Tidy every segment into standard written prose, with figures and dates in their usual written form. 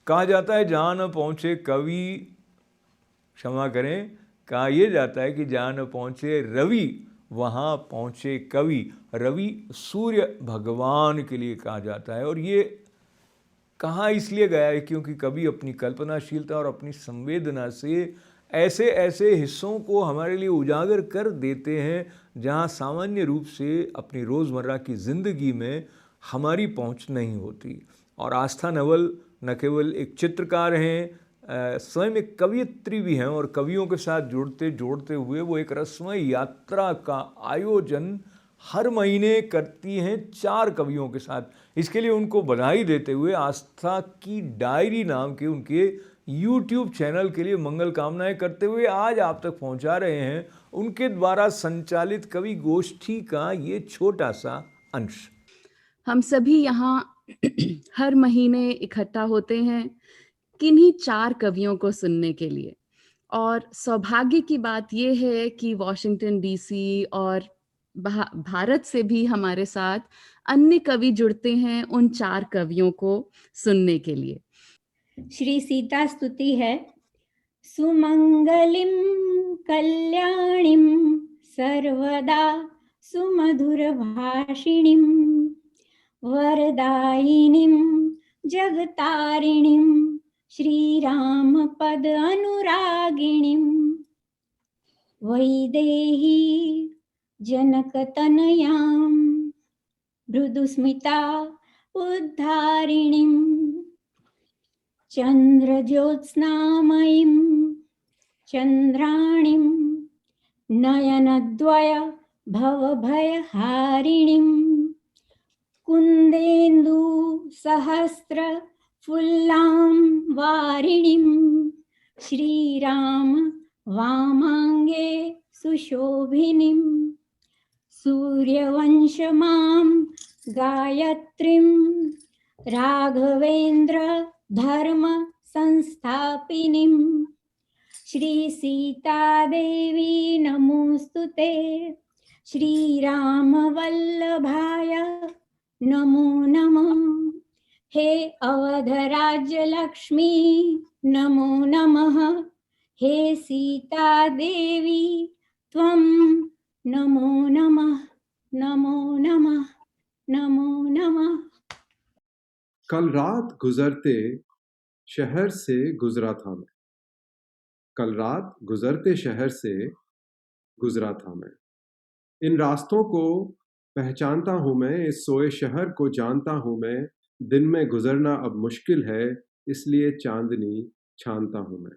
कहा जाता है जहाँ न पहुँचे कवि, क्षमा करें, कहा यह जाता है कि जहाँ न पहुँचे रवि वहाँ पहुँचे कवि। रवि सूर्य भगवान के लिए कहा जाता है, और ये कहा इसलिए गया है क्योंकि कवि अपनी कल्पनाशीलता और अपनी संवेदना से ऐसे ऐसे हिस्सों को हमारे लिए उजागर कर देते हैं जहाँ सामान्य रूप से अपनी रोज़मर्रा की ज़िंदगी में हमारी पहुँच नहीं होती। और आस्था नवल न केवल एक चित्रकार हैं, स्वयं एक कवयित्री भी हैं, और कवियों के साथ जुड़ते जोड़ते हुए वो एक रसमय यात्रा का आयोजन हर महीने करती हैं 4 कवियों के साथ। इसके लिए उनको बधाई देते हुए आस्था की डायरी नाम के उनके यूट्यूब चैनल के लिए मंगल कामनाएं करते हुए आज आप तक पहुंचा रहे हैं उनके द्वारा संचालित कवि गोष्ठी का ये छोटा सा अंश। हम सभी यहाँ हर महीने इकट्ठा होते हैं किन्हीं 4 कवियों को सुनने के लिए, और सौभाग्य की बात ये है कि वॉशिंगटन डीसी और भारत से भी हमारे साथ अन्य कवि जुड़ते हैं उन 4 कवियों को सुनने के लिए। श्री सीता स्तुति है। सुमंगलिं कल्याणीं सर्वदा सुमधुरभाषिणीं वरदायिनीं जगतारिणीं श्रीरामपद अनुरागिणीं वैदेही जनकतनयां मृदुस्मिता उद्धारिणीं चन्द्रज्योत्स्नामयीं चन्द्राणीं नयनद्वय भवभयहारिणीं कुन्देन्दु सहस्र फुल्लां वारिणीं श्रीराम वामाङ्गे सुशोभिनीं सूर्यवंशमां गायत्रीं राघवेन्द्र धर्म संस्थापिनीं श्री सीता देवी नमोस्तुते श्रीराम वल्लभाय नमो नमः। हे अवध राज्य लक्ष्मी नमो नमः। हे सीता देवी त्वं नमो नमः नमो नमः नमो नमः। कल रात गुजरते शहर से गुजरा था मैं, कल रात गुजरते शहर से गुजरा था मैं। इन रास्तों को पहचानता हूँ मैं, इस सोए शहर को जानता हूँ मैं। दिन में गुजरना अब मुश्किल है, इसलिए चांदनी छानता हूँ मैं।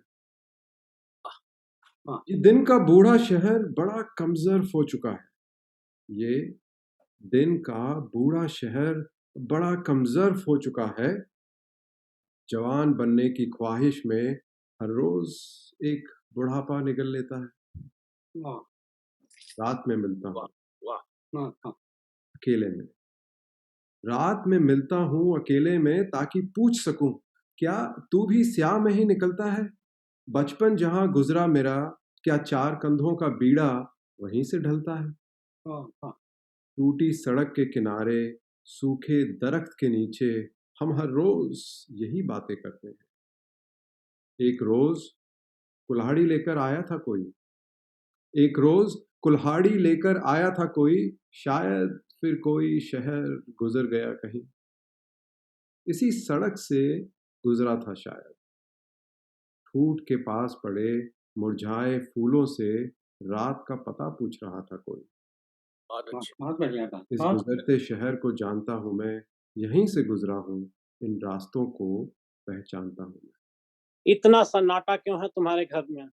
ये दिन का बूढ़ा शहर बड़ा कमजोर हो चुका है। ये दिन का बूढ़ा शहर बड़ा कमजोर हो चुका है। जवान बनने की ख्वाहिश में हर रोज एक बुढ़ापा निकल लेता है। रात में मिलता हूँ अकेले में, रात में मिलता हूँ अकेले में ताकि पूछ सकूं क्या तू भी स्याह में ही निकलता है। बचपन जहां गुजरा मेरा, क्या 4 कंधों का बीड़ा वहीं से ढलता है। टूटी सड़क के किनारे, सूखे दरख्त के नीचे हम हर रोज यही बातें करते हैं। एक रोज कुल्हाड़ी लेकर आया था कोई, एक रोज कुल्हाड़ी लेकर आया था कोई, शायद फिर कोई शहर गुजर गया कहीं। इसी सड़क से गुजरा था शायद। फूट के पास पड़े मुरझाए फूलों से रात का पता पूछ रहा था कोई। बहुत बढ़िया था। इस गुजरते शहर को जानता हूं मैं, यहीं से गुजरा हूं, इन रास्तों को पहचानता हूं मैं। इतना सन्नाटा क्यों है तुम्हारे घर में?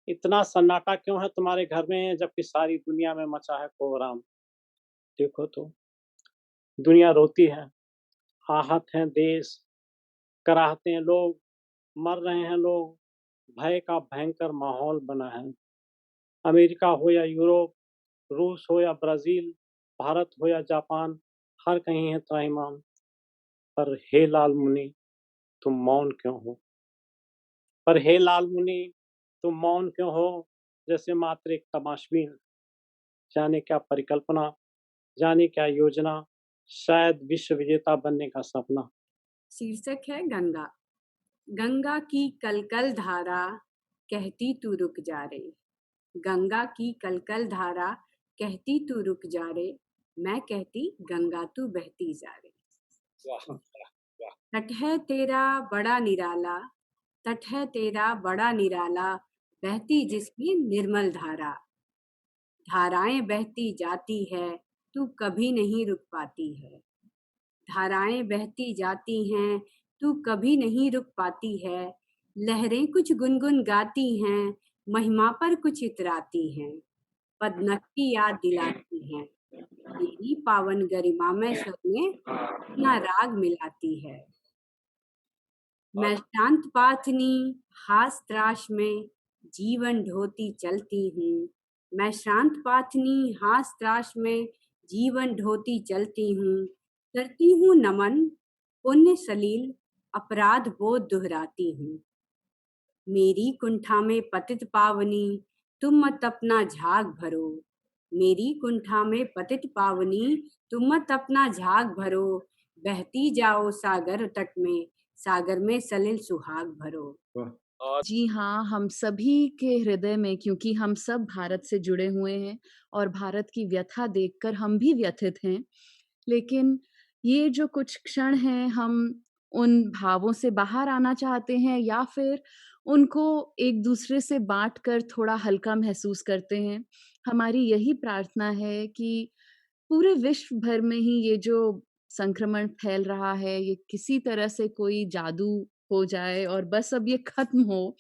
इतना सन्नाटा क्यों है तुम्हारे घर में, जबकि सारी दुनिया में मचा है कोहराम? देखो तो दुनिया रोती है, आहत हैं देश, कराहते हैं लोग, मर रहे हैं लोग, भय का भयंकर माहौल बना है। अमेरिका हो या यूरोप, रूस हो या ब्राजील, भारत हो या जापान, हर कहीं है त्राहिमाम। पर हे लाल मुनि तुम मौन क्यों हो? पर हे लाल मुनि तुम मौन क्यों हो? जैसे मात्र एक तमाशबीन। जाने क्या परिकल्पना, जाने क्या योजना, शायद विश्व विजेता बनने का सपना। शीर्षक है गंगा। गंगा की कलकल धारा कहती तू रुक जा रे। गंगा की कलकल धारा कहती तू रुक जा रे। मैं कहती गंगा तू बहती जा रे। वाह वाह। तट है तेरा बड़ा निराला, तट है तेरा बड़ा निराला, बहती जिसकी निर्मल धारा। धाराएं बहती जाती है, तू कभी नहीं रुक पाती है। धाराएं बहती जाती हैं, तू कभी नहीं रुक पाती है। लहरें कुछ गुनगुन गाती हैं, महिमा पर कुछ इतराती हैं। पदनख की याद दिलाती हैं, तेरी पावन गरिमा में स्वर में अपना राग मिलाती है। मैं शांत पाथनी हास त्राश में जीवन ढोती चलती हूँ। मैं शांत पाथनी हास त्राश में जीवन ढोती चलती हूँ। करती हूँ नमन पुण्य सलील, अपराध बोध दोहराती हूँ। मेरी कुंठा में पतित पावनी, तुम मत अपना झाग भरो। मेरी कुंठा में पतित पावनी, तुम मत अपना झाग भरो। बहती जाओ सागर तट में, सागर में सलिल सुहाग भरो। वाह। जी हाँ, हम सभी के हृदय में, क्योंकि हम सब भारत से जुड़े हुए हैं और भारत की व्यथा देखकर हम भी व्यथित हैं। लेकिन ये जो कुछ क्षण हैं, हम उन भावों से बाहर आना चाहते हैं या फिर उनको एक दूसरे से बाँट कर थोड़ा हल्का महसूस करते हैं। हमारी यही प्रार्थना है कि पूरे विश्व भर में ही ये जो संक्रमण फैल रहा है, ये किसी तरह से कोई जादू हो जाए और बस अब ये खत्म हो